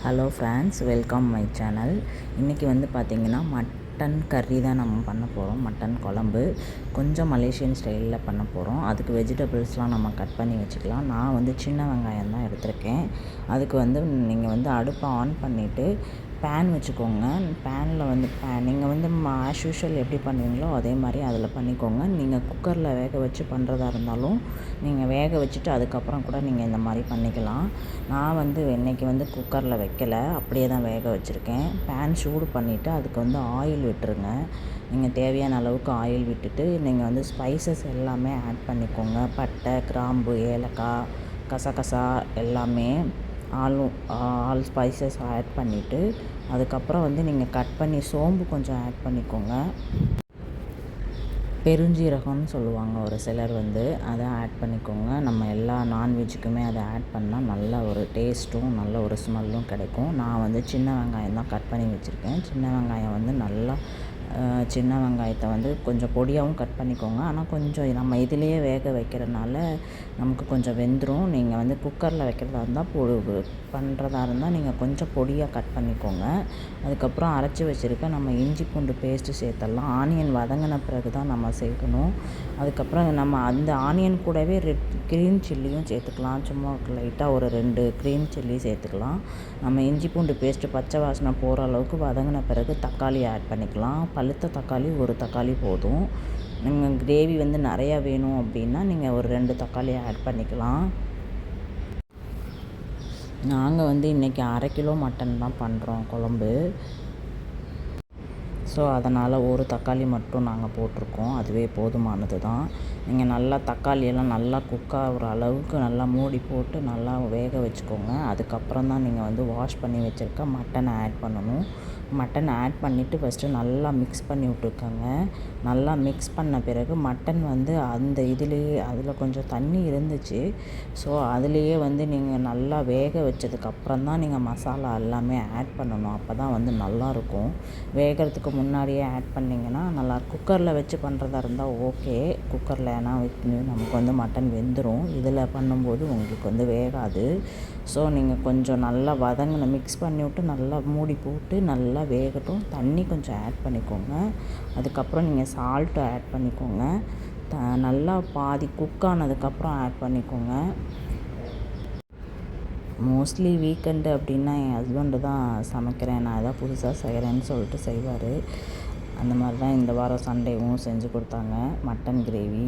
Hello friends, welcome my channel. இன்றைக்கி வந்து பார்த்திங்கன்னா மட்டன் கறி தான் நம்ம பண்ண போகிறோம். மட்டன் குழம்பு கொஞ்சம் மலேசியன் ஸ்டைலில் பண்ண போகிறோம். அதுக்கு வெஜிடபிள்ஸ்லாம் நம்ம கட் பண்ணி வச்சுக்கலாம். நான் வந்து சின்ன வெங்காயம் தான் எடுத்திருக்கேன். அதுக்கு வந்து நீங்கள் வந்து அடுப்பை ஆன் பண்ணிவிட்டு பேன் வச்சுக்கோங்க. பேனில் வந்து நீங்கள் வந்து ஆஸ் யூஷுவல் எப்படி பண்ணுவீங்களோ அதே மாதிரி அதில் பண்ணிக்கோங்க. நீங்கள் குக்கரில் வேக வச்சு பண்ணுறதா இருந்தாலும் நீங்கள் வேக வச்சுட்டு அதுக்கப்புறம் கூட நீங்கள் இந்த மாதிரி பண்ணிக்கலாம். நான் வந்து இன்றைக்கி வந்து குக்கரில் வைக்கலை, அப்படியே தான் வேக வச்சுருக்கேன். பேன் சூடு பண்ணிவிட்டு அதுக்கு வந்து ஆயில் விட்டுருங்க. நீங்கள் தேவையான அளவுக்கு ஆயில் விட்டுட்டு நீங்கள் வந்து ஸ்பைசஸ் எல்லாமே ஆட் பண்ணிக்கோங்க. பட்டை, கிராம்பு, ஏலக்காய், கசகசா எல்லாமே ஆல் ஸ்பைசஸ் ஆட் பண்ணிவிட்டு அதுக்கப்புறம் வந்து நீங்கள் கட் பண்ணி சோம்பு கொஞ்சம் ஆட் பண்ணிக்கோங்க. பெருஞ்சீரகம்னு சொல்லுவாங்க ஒரு சிலர், வந்து அதை ஆட் பண்ணிக்கோங்க. நம்ம எல்லா நான்வெஜ்ஜுக்குமே அதை ஆட் பண்ணால் நல்ல ஒரு டேஸ்ட்டும் நல்ல ஒரு ஸ்மெல்லும் கிடைக்கும். நான் வந்து சின்ன வெங்காயம் தான் கட் பண்ணி வச்சுருக்கேன். சின்ன வெங்காயம் வந்து நல்லா சின்ன வெங்காயத்தை வந்து கொஞ்சம் பொடியாகவும் கட் பண்ணிக்கோங்க. ஆனால் கொஞ்சம் நம்ம இதிலேயே வேக வைக்கிறனால நமக்கு கொஞ்சம் வெந்துடும். நீங்கள் வந்து குக்கரில் வைக்கிறதா இருந்தால் பண்ணுறதா இருந்தால் நீங்கள் கொஞ்சம் பொடியாக கட் பண்ணிக்கோங்க. அதுக்கப்புறம் அரைச்சி வச்சுருக்க நம்ம இஞ்சி பூண்டு பேஸ்ட்டு சேர்த்துடலாம். ஆனியன் வதங்கின பிறகு தான் நம்ம சேர்க்கணும். அதுக்கப்புறம் நம்ம அந்த ஆனியன் கூடவே க்ரீன் சில்லியும் சேர்த்துக்கலாம். சும்மா லைட்டாக ஒரு 2 க்ரீன் சில்லி சேர்த்துக்கலாம். நம்ம இஞ்சி பூண்டு பேஸ்ட்டு பச்சை வாசனை போகிற அளவுக்கு வதங்கின பிறகு தக்காளி ஆட் பண்ணிக்கலாம். பழுத்த தக்காளி 1 தக்காளி போதும். நீங்கள் கிரேவி வந்து நிறையா வேணும் அப்படின்னா நீங்கள் ஒரு 2 தக்காளி ஆட் பண்ணிக்கலாம். நாங்கள் வந்து இன்றைக்கி 1/2 கிலோ மட்டன் தான் பண்ணுறோம் குழம்பு. ஸோ அதனால் 1 தக்காளி மட்டும் நாங்கள் போட்டிருக்கோம். அதுவே போதுமானது தான். நீங்கள் நல்லா தக்காளியெல்லாம் நல்லா குக் ஆகிற அளவுக்கு நல்லா மூடி போட்டு நல்லா வேக வச்சுக்கோங்க. அதுக்கப்புறம் தான் நீங்கள் வந்து வாஷ் பண்ணி வச்சுருக்க மட்டனை ஆட் பண்ணணும். மட்டன் ஆட் பண்ணிவிட்டு ஃபஸ்ட்டு நல்லா மிக்ஸ் பண்ணி விட்டுக்கோங்க. நல்லா மிக்ஸ் பண்ண பிறகு மட்டன் வந்து அந்த அதில் கொஞ்சம் தண்ணி இருந்துச்சு. ஸோ அதுலேயே வந்து நீங்கள் நல்லா வேக வச்சதுக்கப்புறம் தான் நீங்கள் மசாலா எல்லாமே ஆட் பண்ணணும். அப்போ தான் வந்து நல்லாயிருக்கும். வேகிறதுக்கு முன்னாடியே ஆட் பண்ணிங்கன்னா நல்லாயிருக்கும். குக்கரில் வச்சு பண்ணுறதா இருந்தால் ஓகே. குக்கரில் ஏன்னா நமக்கு வந்து மட்டன் வெந்துடும். இதில் பண்ணும்போது உங்களுக்கு வந்து வேகாது. ஸோ நீங்கள் கொஞ்சம் நல்லா மிக்ஸ் பண்ணிவிட்டு நல்லா மூடி போட்டு நல்லா வேகட்டும். தண்ணி கொஞ்சம் ஆட் பண்ணிக்கோங்க. அதுக்கப்புறம் நீங்கள் சால்ட்டு ஆட் பண்ணிக்கோங்க. நல்லா பாதி குக் ஆனதுக்கப்புறம் ஆட் பண்ணிக்கோங்க. மோஸ்ட்லி வீக்கெண்டு அப்படின்னா என் ஹஸ்பண்டு தான் சமைக்கிறேன், நான் எதாவது புதுசாக செய்கிறேன்னு சொல்லிட்டு செய்வார். அந்த மாதிரி தான் இந்த வாரம் சண்டேவும் செஞ்சு கொடுத்தாங்க மட்டன் கிரேவி.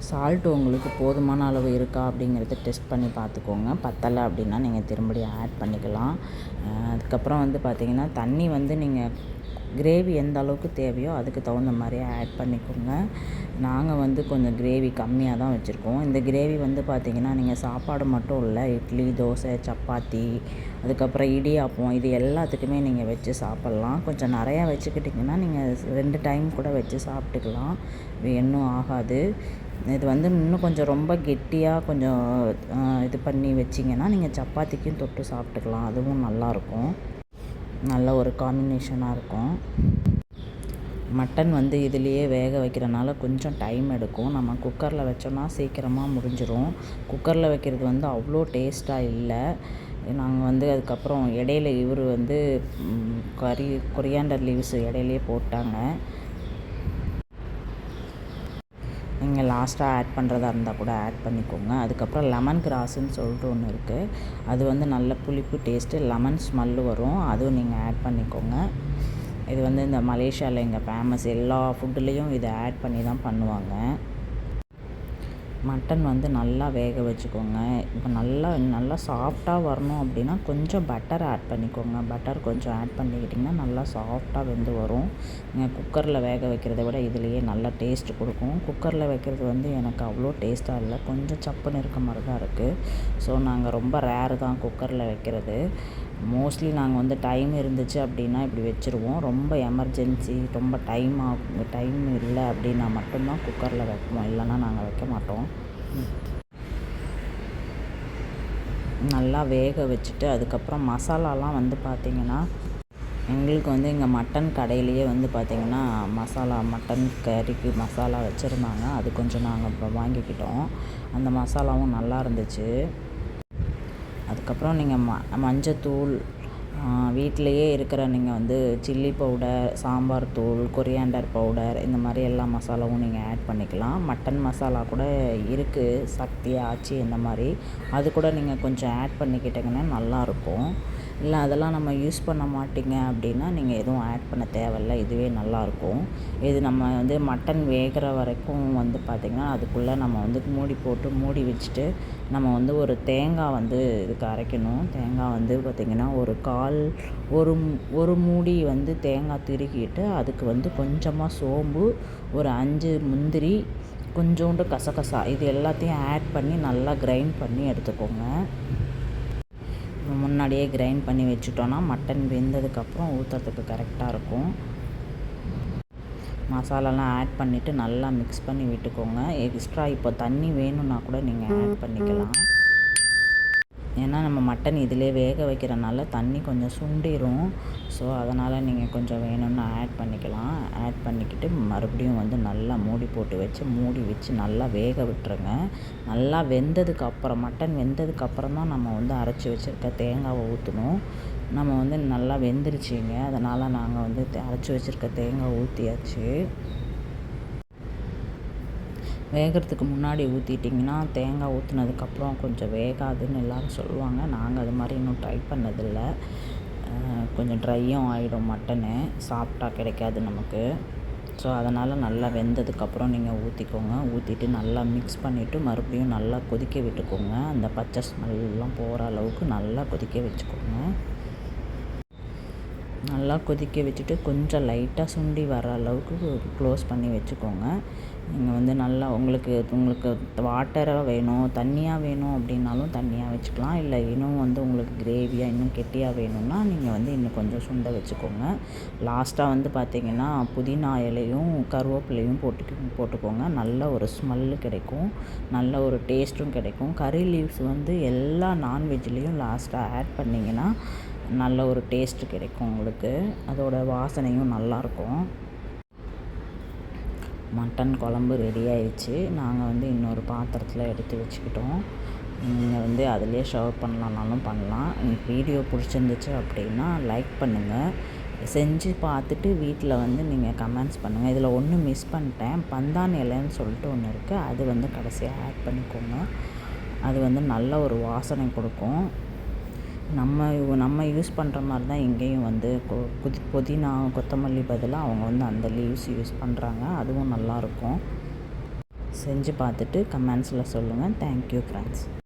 சால்ட்டு உங்களுக்கு போதுமான அளவு இருக்கா அப்படிங்கிறத டெஸ்ட் பண்ணி பார்த்துக்கோங்க. பத்தலை அப்படின்னா நீங்கள் திரும்படியும் ஆட் பண்ணிக்கலாம். அதுக்கப்புறம் வந்து பார்த்திங்கன்னா தண்ணி வந்து நீங்கள் கிரேவி எந்த அளவுக்கு தேவையோ அதுக்கு தகுந்த மாதிரி ஆட் பண்ணிக்கோங்க. நாங்கள் வந்து கொஞ்சம் கிரேவி கம்மியாக தான் வச்சுருக்கோம். இந்த கிரேவி வந்து பார்த்திங்கன்னா நீங்கள் சாப்பாடு மட்டும் இல்லை, இட்லி, தோசை, சப்பாத்தி, அதுக்கப்புறம் இடியாப்பம், இது எல்லாத்துக்குமே நீங்கள் வச்சு சாப்பிட்லாம். கொஞ்சம் நிறையா வச்சுக்கிட்டிங்கன்னா நீங்கள் 2 டைம் கூட வச்சு சாப்பிட்டுக்கலாம். இன்னும் ஆகாது. இது வந்து இன்னும் கொஞ்சம் ரொம்ப கெட்டியாக கொஞ்சம் இது பண்ணி வச்சிங்கன்னா நீங்கள் சப்பாத்திக்கும் தொட்டு சாப்பிட்டுக்கலாம். அதுவும் நல்லாயிருக்கும். நல்ல ஒரு காம்பினேஷனாக இருக்கும். மட்டன் வந்து இதிலேயே வேக வைக்கிறனால கொஞ்சம் டைம் எடுக்கும். நம்ம குக்கரில் வச்சோன்னா சீக்கிரமாக முடிஞ்சிடும். குக்கரில் வைக்கிறது வந்து அவ்வளோ டேஸ்ட்டாக இல்லை. நாங்கள் வந்து அதுக்கப்புறம் இடையில இவர் வந்து கொரியாண்டர் லீவ்ஸ் இடையிலே போட்டாங்க. நீங்கள் லாஸ்ட்டாக ஆட் பண்ணுறதா இருந்தால் கூட ஆட் பண்ணிக்கோங்க. அதுக்கப்புறம் லெமன் கிராஸுன்னு சொல்லிட்டு ஒன்று இருக்குது. அது வந்து நல்ல புளிப்பு டேஸ்ட்டு, லெமன் ஸ்மெல்லு வரும். அதுவும் நீங்கள் ஆட் பண்ணிக்கோங்க. இது வந்து இந்த மலேசியாவில் இங்கே ஃபேமஸ். எல்லா ஃபுட்டுலேயும் இதை ஆட் பண்ணி தான் பண்ணுவாங்க. மட்டன் வந்து நல்லா வேக வச்சுக்கோங்க. இப்போ நல்லா சாஃப்டாக வரணும் அப்படின்னா கொஞ்சம் பட்டர் ஆட் பண்ணிக்கோங்க. பட்டர் கொஞ்சம் ஆட் பண்ணிக்கிட்டிங்கன்னா நல்லா சாஃப்டாக வெந்து வரும். நீங்கள் குக்கரில் வேக வைக்கிறத விட இதுலேயே நல்லா டேஸ்ட்டு கொடுக்கும். குக்கரில் வைக்கிறது வந்து எனக்கு அவ்வளோ டேஸ்ட்டாக இல்லை, கொஞ்சம் சப்புன்னு இருக்க மாதிரி தான் இருக்குது. ஸோ நாங்கள் ரொம்ப ரேரு தான் குக்கரில் வைக்கிறது. மோஸ்ட்லி நாங்கள் வந்து டைம் இருந்துச்சு அப்படின்னா இப்படி வச்சுருவோம். ரொம்ப எமர்ஜென்சி, ரொம்ப டைம் இல்லை அப்படின்னா மட்டும்தான் குக்கரில் வைப்போம். இல்லைன்னா நாங்கள் வைக்க மாட்டோம். நல்லா வேக வச்சுட்டு அதுக்கப்புறம் மசாலாலாம் வந்து பார்த்திங்கன்னா எங்களுக்கு வந்து இங்கே மட்டன் கடையிலேயே வந்து பார்த்திங்கன்னா மசாலா மட்டன் கறிக்கு மசாலா வச்சுருந்தாங்க. அது கொஞ்சம் நாங்கள் இப்போ வாங்கிக்கிட்டோம். அந்த மசாலாவும் நல்லா இருந்துச்சு. அதுக்கப்புறம் நீங்கள் மஞ்சத்தூள், வீட்டிலையே இருக்கிற நீங்கள் வந்து சில்லி பவுடர், சாம்பார் தூள், கொரியாண்டர் பவுடர் இந்த மாதிரி எல்லா மசாலாவும் நீங்கள் ஆட் பண்ணிக்கலாம். மட்டன் மசாலா கூட இருக்குது, சக்தி, ஆச்சி இந்த மாதிரி. அது கூட நீங்கள் கொஞ்சம் ஆட் பண்ணிக்கிட்டிங்கன்னா நல்லாயிருக்கும். இல்லை அதெல்லாம் நம்ம யூஸ் பண்ண மாட்டீங்க அப்படின்னா நீங்கள் எதுவும் ஆட் பண்ண தேவையில்ல. இதுவே நல்லாயிருக்கும். இது நம்ம வந்து மட்டன் வேகிற வரைக்கும் வந்து பார்த்திங்கன்னா அதுக்குள்ளே நம்ம வந்து மூடி போட்டு மூடி வச்சுட்டு நம்ம வந்து ஒரு தேங்காய் வந்து இதுக்கு அரைக்கணும். தேங்காய் வந்து பார்த்திங்கன்னா ஒரு மூடி வந்து தேங்காய் திருகிட்டு அதுக்கு வந்து கொஞ்சமாக சோம்பு, ஒரு 5 முந்திரி, கொஞ்சோண்டு கசகசா இது எல்லாத்தையும் ஆட் பண்ணி நல்லா கிரைண்ட் பண்ணி எடுத்துக்கோங்க. முன்னாடியே கிரைண்ட் பண்ணி வச்சுட்டோன்னா மட்டன் வெந்ததுக்கப்புறம் ஊற்றுறதுக்கு கரெக்டாக இருக்கும். மசாலாலாம் ஆட் பண்ணிவிட்டு நல்லா மிக்ஸ் பண்ணி விட்டுக்கோங்க. எக்ஸ்ட்ரா இப்போ தண்ணி வேணும்னா கூட நீங்கள் ஆட் பண்ணிக்கலாம். ஏன்னா நம்ம மட்டன் இதிலே வேக வைக்கிறனால தண்ணி கொஞ்சம் சுண்டிரும். ஸோ அதனால் நீங்கள் கொஞ்சம் வேணும்னா ஆட் பண்ணிக்கலாம். ஆட் பண்ணிக்கிட்டு மறுபடியும் வந்து நல்லா மூடி வச்சு நல்லா வேக விட்டுருங்க. நல்லா வெந்ததுக்கப்புறம் மட்டன் வெந்ததுக்கப்புறம் தான் நம்ம வந்து அரைச்சி வச்சுருக்க தேங்காவை ஊற்றணும். நம்ம வந்து நல்லா வெந்துருச்சுங்க. அதனால் நாங்கள் வந்து அரைச்சி வச்சுருக்க தேங்காய் ஊற்றியாச்சு. வேகிறதுக்கு முன்னாடி ஊற்றிட்டிங்கன்னா தேங்காய் ஊற்றுனதுக்கப்புறம் கொஞ்சம் வேகாதுன்னு எல்லோரும் சொல்லுவாங்க. நாங்கள் அது மாதிரி இன்னும் ட்ரை பண்ணதில்லை. கொஞ்சம் ட்ரையும் ஆகிடும் மட்டனு, சாஃப்டாக கிடைக்காது நமக்கு. ஸோ அதனால் நல்லா வெந்ததுக்கப்புறம் நீங்கள் ஊற்றிக்கோங்க. ஊற்றிட்டு நல்லா மிக்ஸ் பண்ணிவிட்டு மறுபடியும் நல்லா கொதிக்க விட்டுக்கோங்க. அந்த பச்சை ஸ்மெல்லாம் போகிற அளவுக்கு நல்லா கொதிக்க வச்சுக்கோங்க. நல்லா கொதிக்க வச்சுட்டு கொஞ்சம் லைட்டாக சுண்டி வர அளவுக்கு க்ளோஸ் பண்ணி வச்சுக்கோங்க. நீங்கள் வந்து நல்லா உங்களுக்கு வாட்டராக வேணும், தண்ணியாக வேணும் அப்படின்னாலும் தண்ணியாக வச்சுக்கலாம். இல்லை இன்னும் வந்து உங்களுக்கு கிரேவியாக இன்னும் கெட்டியாக வேணும்னா நீங்கள் வந்து இன்னும் கொஞ்சம் சுண்ட வச்சுக்கோங்க. லாஸ்ட்டாக வந்து பார்த்திங்கன்னா புதினா இலையும் கருவேப்பிலையும் போட்டுக்கோங்க. நல்ல ஒரு ஸ்மெல்லு கிடைக்கும், நல்ல ஒரு டேஸ்ட்டும் கிடைக்கும். கறி லீவ்ஸ் வந்து எல்லா நான்வெஜ்லேயும் லாஸ்ட்டாக ஆட் பண்ணிங்கன்னா நல்ல ஒரு டேஸ்ட்டு கிடைக்கும் உங்களுக்கு. அதோட வாசனையும் நல்லாயிருக்கும். மட்டன் குழம்பு ரெடி ஆயிடுச்சு. நாங்கள் வந்து இன்னொரு பாத்திரத்தில் எடுத்து வச்சுக்கிட்டோம். நீங்கள் வந்து அதிலே சர்வ் பண்ணலான்னாலும் பண்ணலாம். எனக்கு வீடியோ பிடிச்சிருந்துச்சு அப்படின்னா லைக் பண்ணுங்கள். செஞ்சு பார்த்துட்டு வீட்டில் வந்து நீங்கள் கமெண்ட்ஸ் பண்ணுங்கள். இதில் ஒன்று மிஸ் பண்ணிட்டேன், பந்தான் இலைன்னு சொல்லிட்டு ஒன்று இருக்குது. அது வந்து கடைசியாக ஆட் பண்ணிக்கோங்க. அது வந்து நல்ல ஒரு வாசனை கொடுக்கும். நம்ம யூஸ் பண்ணுற மாதிரி தான் இங்கேயும் வந்து புதினா, கொத்தமல்லி பதிலாக அவங்க வந்து அந்த லீவ்ஸ் யூஸ் பண்ணுறாங்க. அதுவும் நல்லாயிருக்கும். செஞ்சு பார்த்துட்டு கமெண்ட்ஸில் சொல்லுங்கள். Thank you friends.